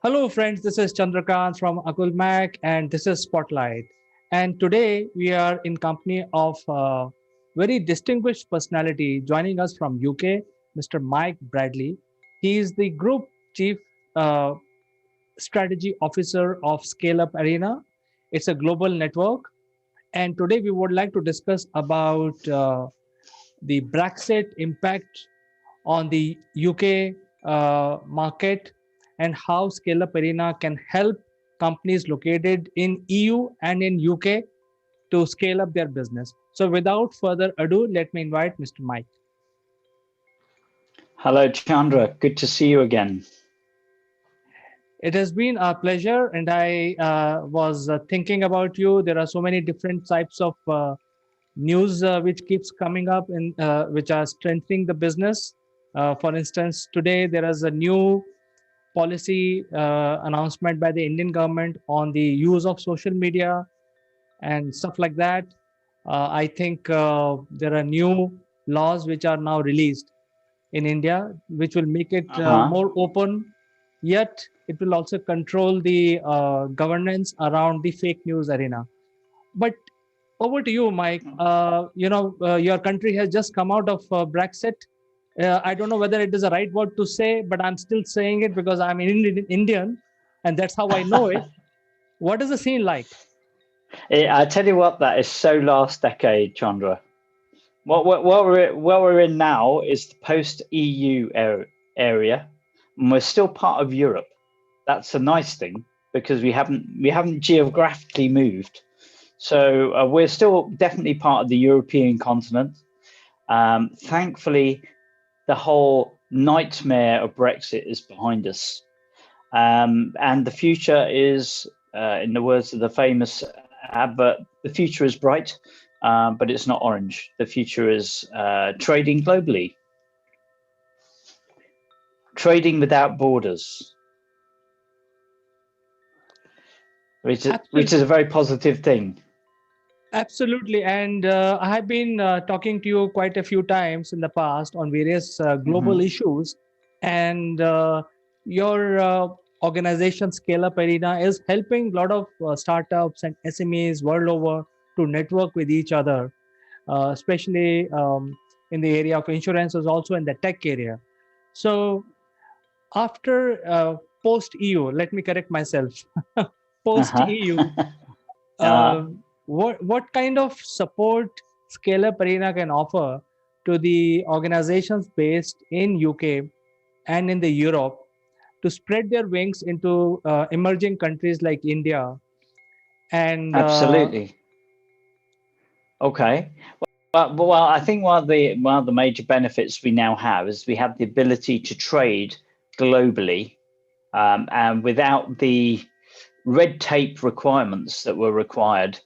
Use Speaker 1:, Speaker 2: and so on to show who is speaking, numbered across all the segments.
Speaker 1: Hello, friends. This is Chandrakant from Akulmach, and this is Spotlight. And today we are in company of a very distinguished personality joining us from UK, Mr. Mike Bradley. He is the Group Chief uh, Strategy Officer of Scale Up Arena. It's a global network, and today we would like to discuss about the Brexit impact on the UK market and how Scale Up Arena can help companies located in EU and in UK to scale up their business. So without further ado, let me invite Mr. Mike.
Speaker 2: Hello, Chandra. Good to see you again.
Speaker 1: It has been a pleasure, and I was thinking about you. There are so many different types of news which keeps coming up and which are strengthening the business. For instance, today there is a new policy announcement by the Indian government on the use of social media and stuff like that. I think there are new laws which are now released in India, which will make it
Speaker 2: Uh-huh.
Speaker 1: more open, yet it will also control the governance around the fake news arena. But over to you, Mike. Your country has just come out of Brexit. I don't know whether it is the right word to say, but I'm still saying it because I'm Indian, and that's how I know it. What is the scene like?
Speaker 2: I tell you what, that is so last decade, Chandra. What we're in now is the post-EU area, and we're still part of Europe. That's a nice thing because we haven't geographically moved. So we're still definitely part of the European continent. Thankfully, the whole nightmare of Brexit is behind us. And the future is, in the words of the famous advert, the future is bright, but it's not orange. The future is trading globally, trading without borders, which is
Speaker 1: Absolutely.
Speaker 2: a very positive thing.
Speaker 1: Absolutely. And I have been talking to you quite a few times in the past on various global
Speaker 2: Hmm.
Speaker 1: issues. And your organization, Scale Up Arena, is helping a lot of startups and SMEs world over to network with each other, especially in the area of insurances, also in the tech area. So after post EU, let me correct myself, post
Speaker 2: Uh-huh.
Speaker 1: EU,
Speaker 2: uh,
Speaker 1: uh, what kind of support Scale Up Arena can offer to the organizations based in UK and in the Europe to spread their wings into emerging countries like India and
Speaker 2: Absolutely. Okay. Well, I think one of the major benefits we now have is we have the ability to trade globally, and without the red tape requirements that were required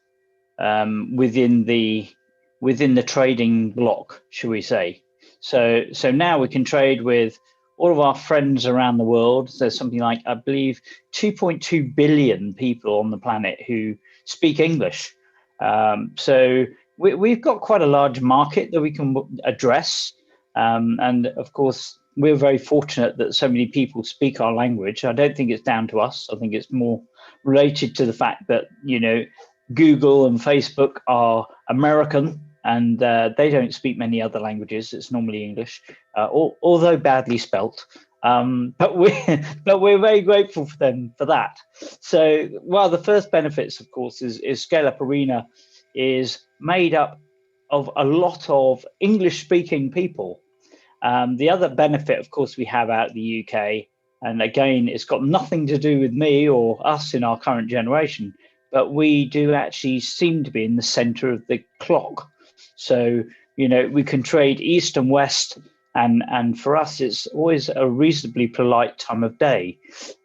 Speaker 2: within the trading block, shall we say? So now we can trade with all of our friends around the world. There's something like, I believe, 2.2 billion people on the planet who speak English. So we've got quite a large market that we can address, and of course we're very fortunate that so many people speak our language. I don't think it's down to us. I think it's more related to the fact that Google and Facebook are American, and they don't speak many other languages. It's normally English, although badly spelt. But we're very grateful for them for that. So, well, the first benefits, of course, is Scale Up Arena is made up of a lot of English-speaking people. The other benefit, of course, we have out of the UK, and again, it's got nothing to do with me or us in our current generation, but we do actually seem to be in the center of the clock. So, we can trade east and west, and for us, it's always a reasonably polite time of day.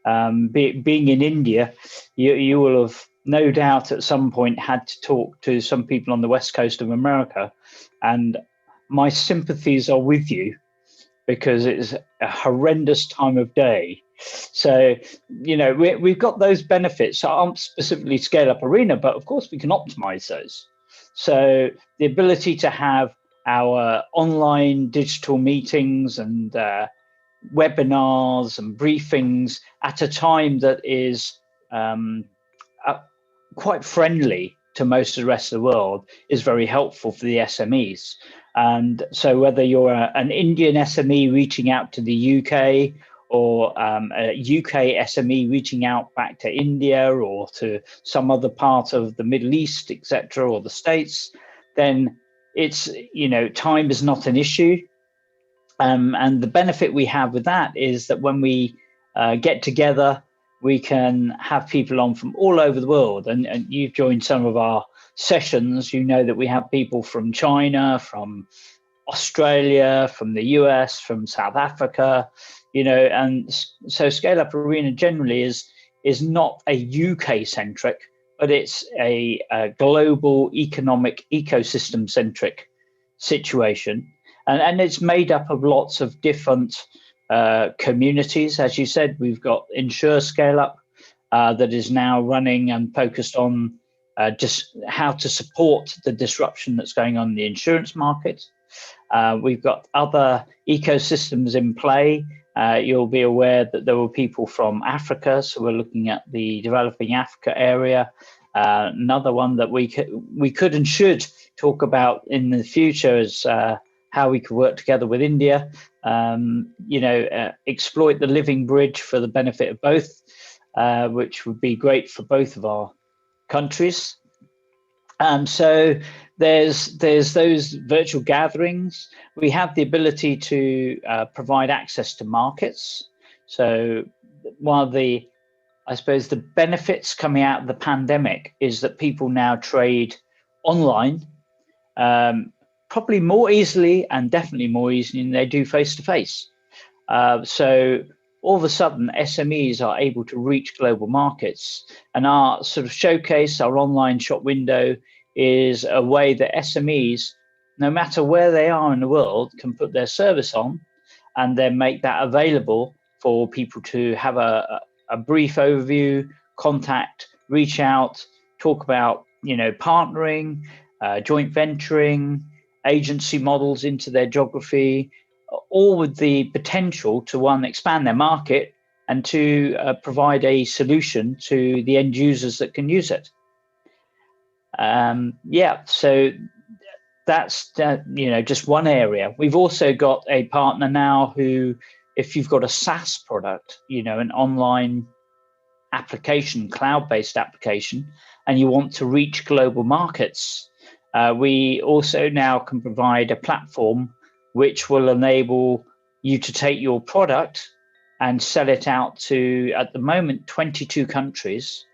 Speaker 2: Being in India, you will have no doubt at some point had to talk to some people on the west coast of America, and my sympathies are with you because it's a horrendous time of day. So, we've got those benefits that aren't specifically Scale Up Arena, but of course we can optimize those. So the ability to have our online digital meetings and webinars and briefings at a time that is uh, quite friendly to most of the rest of the world is very helpful for the SMEs. And so whether you're an Indian SME reaching out to the UK, or a UK SME reaching out back to India or to some other part of the Middle East, etc., or the States, then it's, time is not an issue. And the benefit we have with that is that when we get together, we can have people on from all over the world. And you've joined some of our sessions. You know that we have people from China, from Australia, from the US, from South Africa, and so Scale Up Arena generally is not a UK centric, but it's a global economic ecosystem centric situation. And it's made up of lots of different communities. As you said, we've got Insure Scale Up that is now running and focused on just how to support the disruption that's going on in the insurance market. We've got other ecosystems in play. You'll be aware that there were people from Africa, so we're looking at the developing Africa area. Another one that we could and should talk about in the future is how we could work together with India, exploit the living bridge for the benefit of both, which would be great for both of our countries. So there's those virtual gatherings. We have the ability to provide access to markets. So one of the, I suppose, the benefits coming out of the pandemic is that people now trade online, probably more easily and definitely more easily than they do face-to-face. So all of a sudden, SMEs are able to reach global markets. And our sort of showcase, our online shop window, is a way that SMEs, no matter where they are in the world, can put their service on and then make that available for people to have a brief overview, contact, reach out, talk about, partnering, joint venturing, agency models into their geography, all with the potential to, one, expand their market, and two, provide a solution to the end users that can use it. So that's just one area. We've also got a partner now who, if you've got a SaaS product, an online application, cloud-based application, and you want to reach global markets, we also now can provide a platform which will enable you to take your product and sell it out to, at the moment, 22 countries,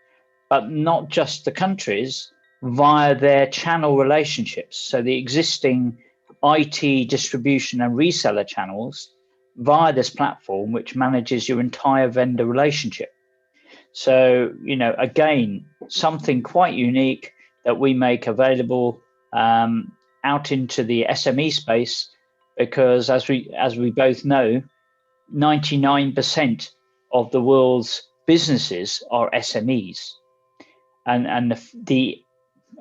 Speaker 2: but not just the countries, via their channel relationships. So the existing IT distribution and reseller channels via this platform, which manages your entire vendor relationship. So, again, something quite unique that we make available out into the SME space, because as we both know, 99% of the world's businesses are SMEs, and the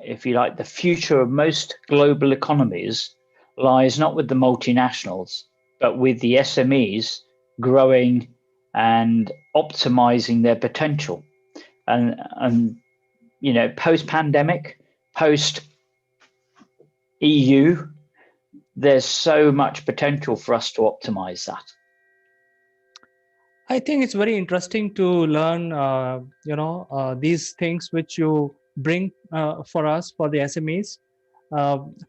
Speaker 2: if you like, the future of most global economies lies not with the multinationals, but with the SMEs growing and optimizing their potential. And post-pandemic, post-EU, there's so much potential for us to optimize that.
Speaker 1: I think it's very interesting to learn, these things which you bring for us, for the SMEs.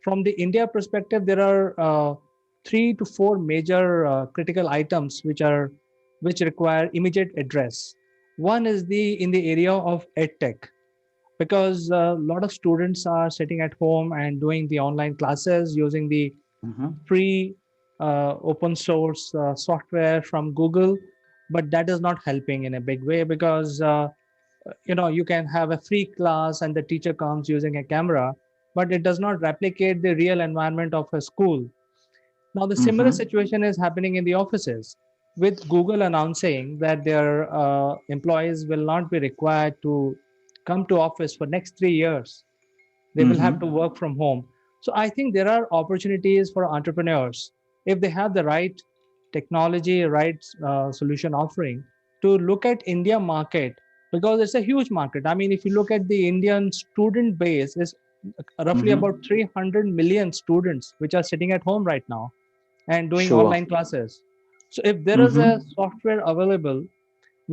Speaker 1: From the India perspective, there are 3 to 4 major critical items which require immediate address. One is in the area of edtech, because a lot of students are sitting at home and doing the online classes using the free open source software from Google, but that is not helping in a big way, because you can have a free class and the teacher comes using a camera, but it does not replicate the real environment of a school. Now the similar situation is happening in the offices, with Google announcing that their employees will not be required to come to office for next 3 years. They will have to work from home. So I think there are opportunities for entrepreneurs if they have the right technology, right solution offering to look at India market, because it's a huge market. I mean, if you look at the Indian student base, is roughly
Speaker 2: Hmm.
Speaker 1: about 300 million students which are sitting at home right now and doing
Speaker 2: Sure.
Speaker 1: online classes. So if there is a
Speaker 2: Hmm.
Speaker 1: software available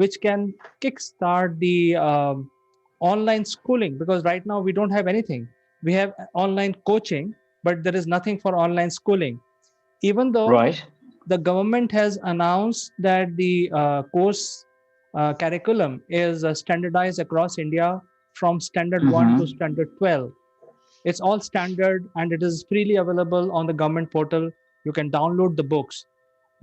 Speaker 1: which can kickstart the online schooling, because right now we don't have anything. We have online coaching, but there is nothing for online schooling. Even though
Speaker 2: Right.
Speaker 1: the government has announced that the course curriculum is standardized across India from standard 1 to
Speaker 2: Hmm.
Speaker 1: standard 12. It's all standard and it is freely available on the government portal. You can download the books.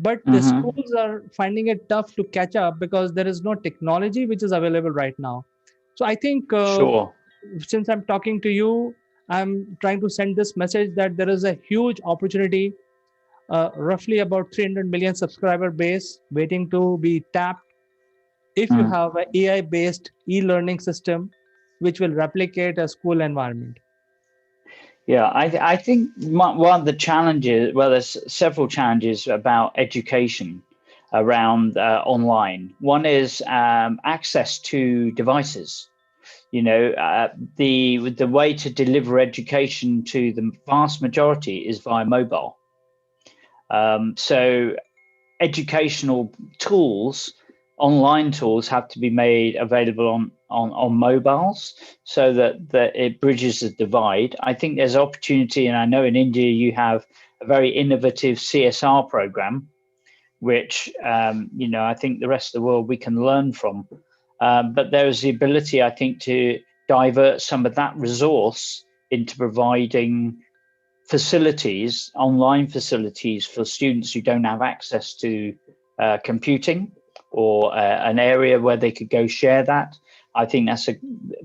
Speaker 1: But the
Speaker 2: Hmm.
Speaker 1: schools are finding it tough to catch up because there is no technology which is available right now. So I think
Speaker 2: Sure.
Speaker 1: since I'm talking to you, I'm trying to send this message that there is a huge opportunity, roughly about 300 million subscriber base waiting to be tapped if you
Speaker 2: Mm.
Speaker 1: have an AI based e learning system which will replicate a school environment.
Speaker 2: Yeah, I think one of the challenges, well, there's several challenges about education around online. One is access to devices. You know, the way to deliver education to the vast majority is via mobile. So educational tools, online tools, have to be made available on mobiles so that it bridges the divide. I think there's opportunity, and I know in India you have a very innovative CSR program, which I think the rest of the world we can learn from. But there is the ability, I think, to divert some of that resource into providing facilities, online facilities for students who don't have access to computing or an area where they could go share that. I think that's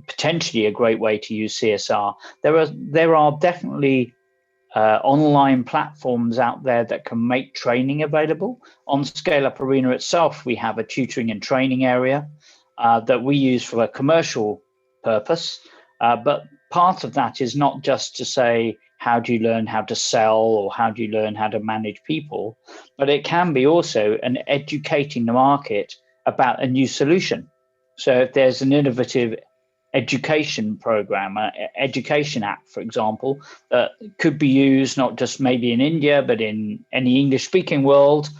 Speaker 2: potentially a great way to use CSR. There are definitely online platforms out there that can make training available. On Scale Up Arena itself, we have a tutoring and training area that we use for a commercial purpose. But part of that is not just to say, how do you learn how to sell or how do you learn how to manage people, but it can be also an educating the market about a new solution. So if there's an innovative education program, education app, for example, that could be used not just maybe in India, but in any English-speaking world,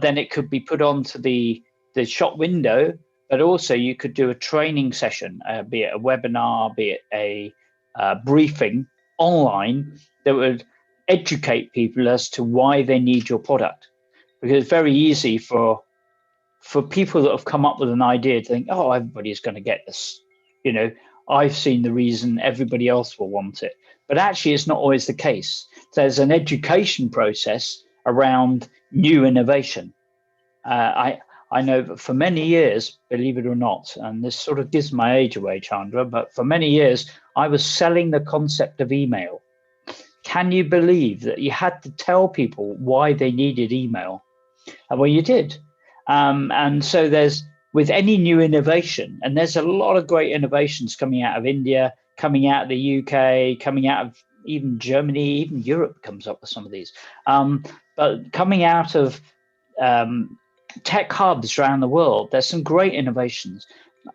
Speaker 2: then it could be put onto the shop window. But also, you could do a training session, be it a webinar, be it a briefing online that would educate people as to why they need your product. Because it's very easy for people that have come up with an idea to think, oh, everybody's going to get this. You know, I've seen the reason, everybody else will want it. But actually, it's not always the case. There's an education process around new innovation. I know that for many years, believe it or not, and this sort of gives my age away, Chandra, but for many years, I was selling the concept of email. Can you believe that you had to tell people why they needed email? Well, you did. And so there's, with any new innovation, and there's a lot of great innovations coming out of India, coming out of the UK, coming out of even Germany, even Europe comes up with some of these. But coming out of tech hubs around the world, there's some great innovations.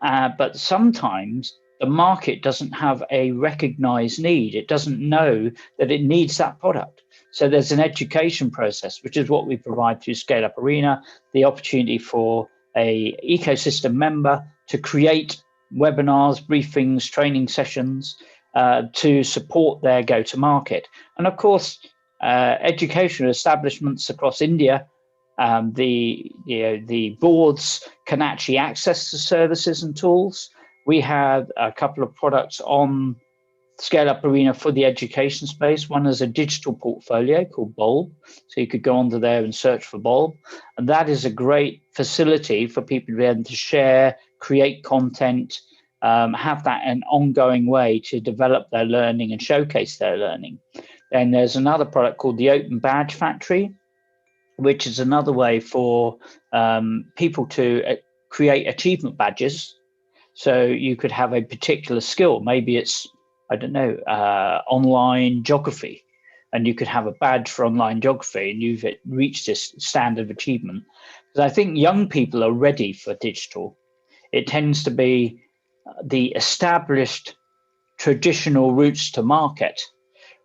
Speaker 2: But sometimes the market doesn't have a recognized need. It doesn't know that it needs that product. So there's an education process, which is what we provide through Scale Up Arena, the opportunity for a ecosystem member to create webinars, briefings, training sessions to support their go-to-market. And of course, educational establishments across India, the boards can actually access the services and tools. We have a couple of products on Scale Up Arena for the education space. One is a digital portfolio called Bulb. So you could go onto there and search for Bulb. And that is a great facility for people to be able to share, create content, have that an ongoing way to develop their learning and showcase their learning. Then there's another product called the Open Badge Factory, which is another way for people to create achievement badges. So you could have a particular skill. Maybe it's, I don't know, online geography. and you could have a badge for online geography and you've reached this standard of achievement. Because I think young people are ready for digital. It tends to be the established traditional routes to market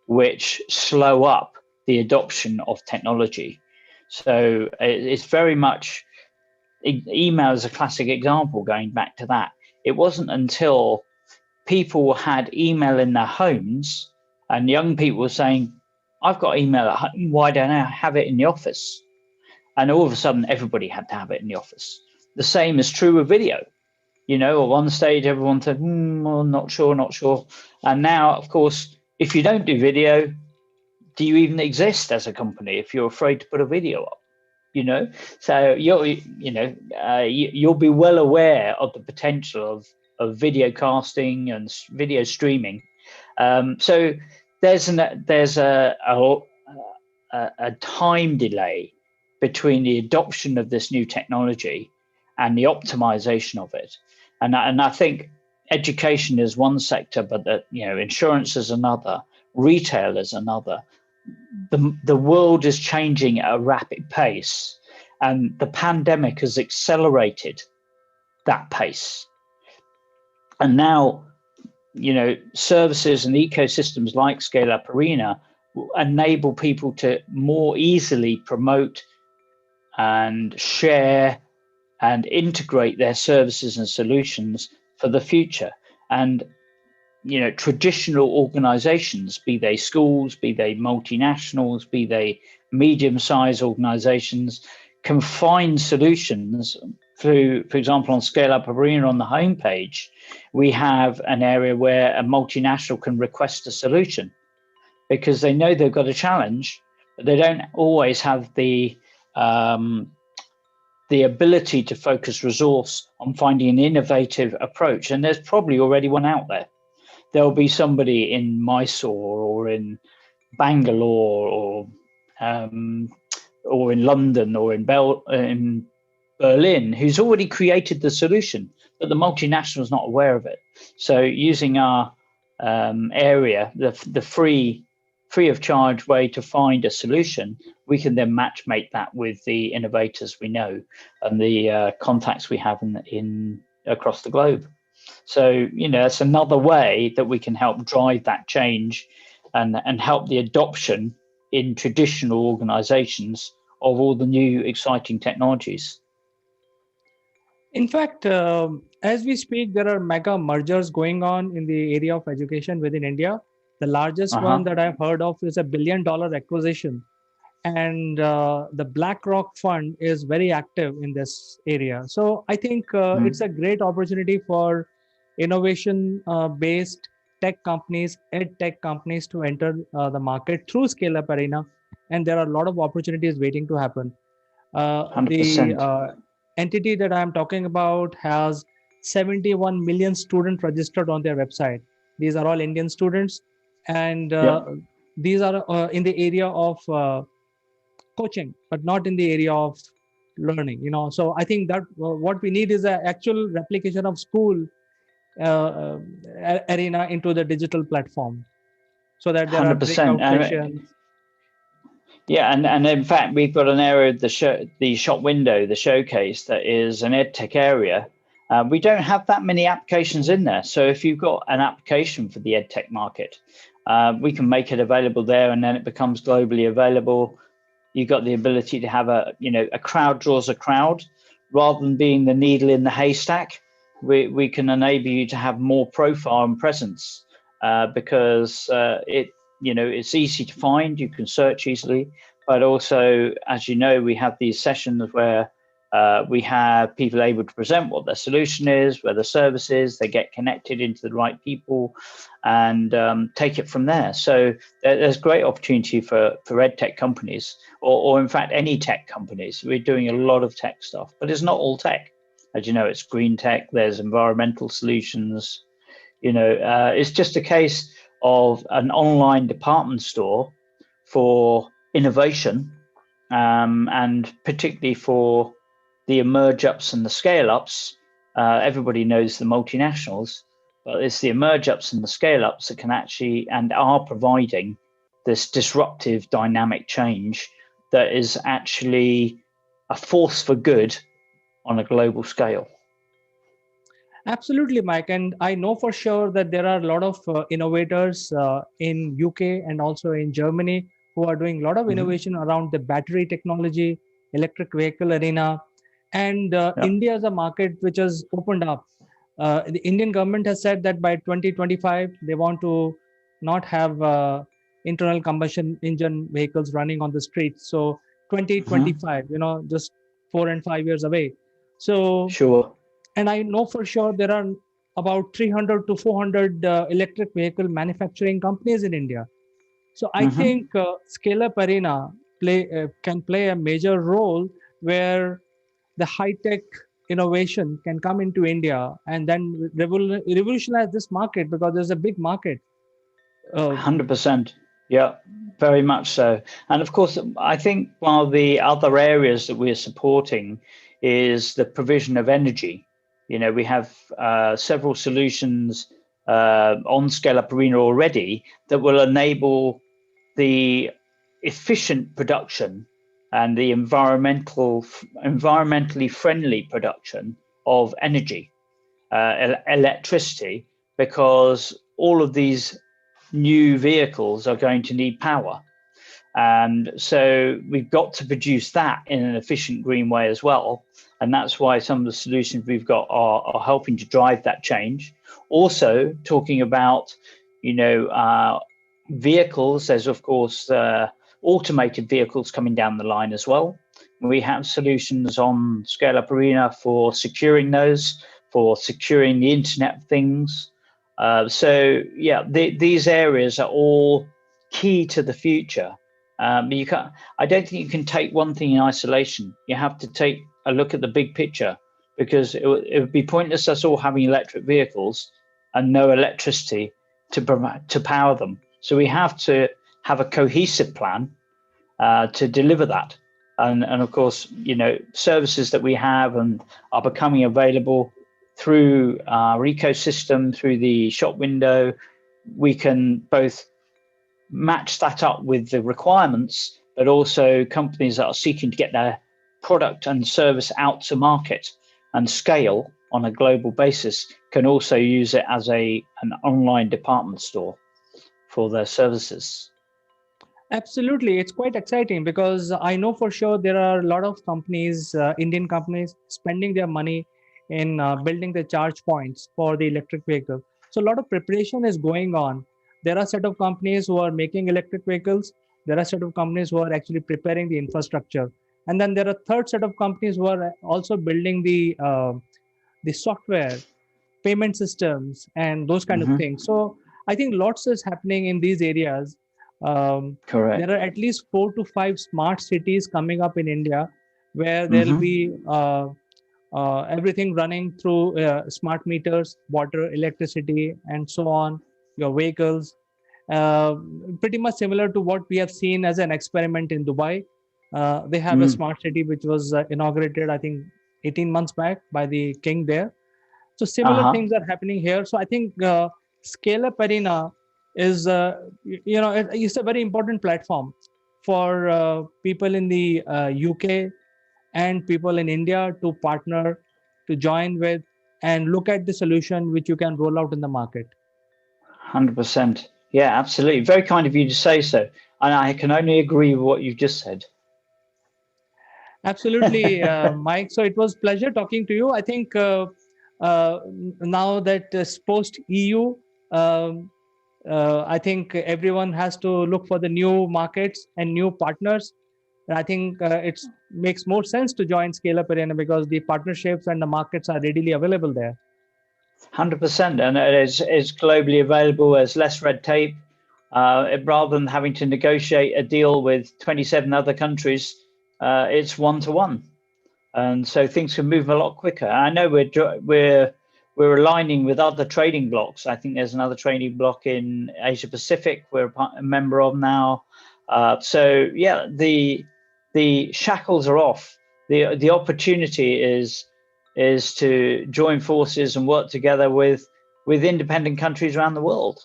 Speaker 2: which slow up the adoption of technology. So it's very much, email is a classic example going back to that. It wasn't until people had email in their homes and young people were saying, I've got email at home, why don't I have it in the office? And all of a sudden, everybody had to have it in the office. The same is true with video. At one stage, everyone said, well, not sure, not sure. And now, of course, if you don't do video, do you even exist as a company if you're afraid to put a video up? So you'll be well aware of the potential of video casting and video streaming. So there's a time delay between the adoption of this new technology and the optimization of it. And I think education is one sector, but insurance is another, retail is another. The world is changing at a rapid pace, and the pandemic has accelerated that pace. And now, services and ecosystems like Scale Up Arena will enable people to more easily promote and share and integrate their services and solutions for the future. And traditional organizations, be they schools, be they multinationals, be they medium-sized organizations, can find solutions through, for example, on Scale Up Arena on the homepage, we have an area where a multinational can request a solution because they know they've got a challenge, but they don't always have the ability to focus resource on finding an innovative approach. And there's probably already one out there. There'll be somebody in Mysore or in Bangalore or in London or in Berlin who's already created the solution, but the multinational is not aware of it. So using our area, the free of charge way to find a solution, we can then matchmake that with the innovators we know and the contacts we have in across the globe. So, it's another way that we can help drive that change and help the adoption in traditional organizations of all the new exciting technologies.
Speaker 1: In fact, as we speak, there are mega mergers going on in the area of education within India. The largest one that I've heard of is $1 billion acquisition. And the BlackRock fund is very active in this area. So I think it's a great opportunity for innovation-based tech companies, ed tech companies to enter the market through Scale Up Arena. And there are a lot of opportunities waiting to happen.
Speaker 2: 100%.
Speaker 1: The entity that I'm talking about has 71 million students registered on their website. These are all Indian students. And these are in the area of coaching, but not in the area of learning. So I think that what we need is an actual replication of school arena into the digital platform, so that there 100%. Are breakout sessions.
Speaker 2: Yeah, and in fact, we've got an area of the shop window, the showcase, that is an EdTech area. We don't have that many applications in there. So if you've got an application for the EdTech market, we can make it available there, and then it becomes globally available. You've got the ability to have a crowd draws a crowd, rather than being the needle in the haystack. We can enable you to have more profile and presence because it's easy to find. You can search easily, but also, as you know, we have these sessions where we have people able to present what their solution is, where the service is, they get connected into the right people and take it from there. So there's great opportunity for ed tech companies or in fact, any tech companies. We're doing a lot of tech stuff, but it's not all tech. As you know, it's green tech, there's environmental solutions. It's just a case of an online department store for innovation and particularly for the emerge ups and the scale ups. Everybody knows the multinationals, but it's the emerge ups and the scale ups that can actually and are providing this disruptive dynamic change that is actually a force for good on a global scale.
Speaker 1: Absolutely, Mike. And I know for sure that there are a lot of innovators in UK and also in Germany who are doing a lot of
Speaker 2: Mm-hmm.
Speaker 1: innovation around the battery technology, electric vehicle arena. And
Speaker 2: Yep.
Speaker 1: India is a market which has opened up. The Indian government has said that by 2025, they want to not have internal combustion engine vehicles running on the streets. So
Speaker 2: Mm-hmm.
Speaker 1: 2025, just 4 and 5 years away. So
Speaker 2: Sure.
Speaker 1: and I know for sure there are about 300 to 400 electric vehicle manufacturing companies in India. So I
Speaker 2: Mm-hmm.
Speaker 1: think Scale Up Arena can play a major role where the high tech innovation can come into India and then revolutionize this market because there's a big market. Uh,
Speaker 2: 100%. Yeah, very much so. And of course, I think one of the other areas that we're supporting is the provision of energy. We have several solutions on Scale Up Arena already that will enable the efficient production and the environmentally friendly production of energy, electricity, because all of these new vehicles are going to need power. And so we've got to produce that in an efficient green way as well. And that's why some of the solutions we've got are helping to drive that change. Also, talking about, vehicles, there's of course automated vehicles coming down the line as well. We have solutions on Scale Up Arena for securing those, for securing the Internet of Things. So yeah, these areas are all key to the future. You can't. I don't think you can take one thing in isolation. You have to take a look at the big picture, because it would be pointless us all having electric vehicles and no electricity to power them. So we have to have a cohesive plan to deliver that. And of course, services that we have and are becoming available through our ecosystem, through the shop window, we can both match that up with the requirements, but also companies that are seeking to get their product and service out to market and scale on a global basis can also use it as an online department store for their services.
Speaker 1: Absolutely, it's quite exciting because I know for sure there are a lot of companies, Indian companies, spending their money in building the charge points for the electric vehicle. So a lot of preparation is going on. There are a set of companies who are making electric vehicles. There are a set of companies who are actually preparing the infrastructure, and then there are a third set of companies who are also building the software, payment systems, and those kind of
Speaker 2: Mm-hmm.
Speaker 1: things. So I think lots is happening in these areas. There
Speaker 2: Correct.
Speaker 1: are at least 4 to 5 smart cities coming up in India where there'll
Speaker 2: Mm-hmm.
Speaker 1: be everything running through smart meters, water, electricity, and so on, your vehicles. Uh, Pretty much similar to what we have seen as an experiment in Dubai. They have a
Speaker 2: Mm.
Speaker 1: smart city which was inaugurated, I think, 18 months back by the king there. So similar
Speaker 2: Uh-huh.
Speaker 1: things are happening here. So I think Scale Up Arena is, it's a very important platform for people in the UK and people in India to partner, to join with, and look at the solution which you can roll out in the market.
Speaker 2: 100%. Yeah, absolutely. Very kind of you to say so. And I can only agree with what you've just said.
Speaker 1: Absolutely, Mike. So it was pleasure talking to you. I think uh, now that it's post EU, um, I think everyone has to look for the new markets and new partners. And I think it makes more sense to join Scale Up Arena because the partnerships and the markets are readily available there.
Speaker 2: 100%. And it's globally available. There's less red tape. Rather than having to negotiate a deal with 27 other countries, it's one to one. And so things can move a lot quicker. I know we're aligning with other trading blocks. I think there's another trading block in Asia Pacific we're a member of now. So yeah, the shackles are off. The opportunity is to join forces and work together with independent countries around the world.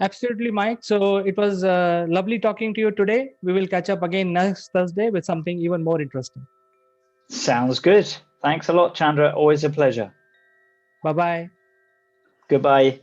Speaker 1: Absolutely, Mike. So it was lovely talking to you today. We will catch up again next Thursday with something even more interesting.
Speaker 2: Sounds good. Thanks a lot, Chandra. Always a pleasure.
Speaker 1: Bye bye.
Speaker 2: Goodbye.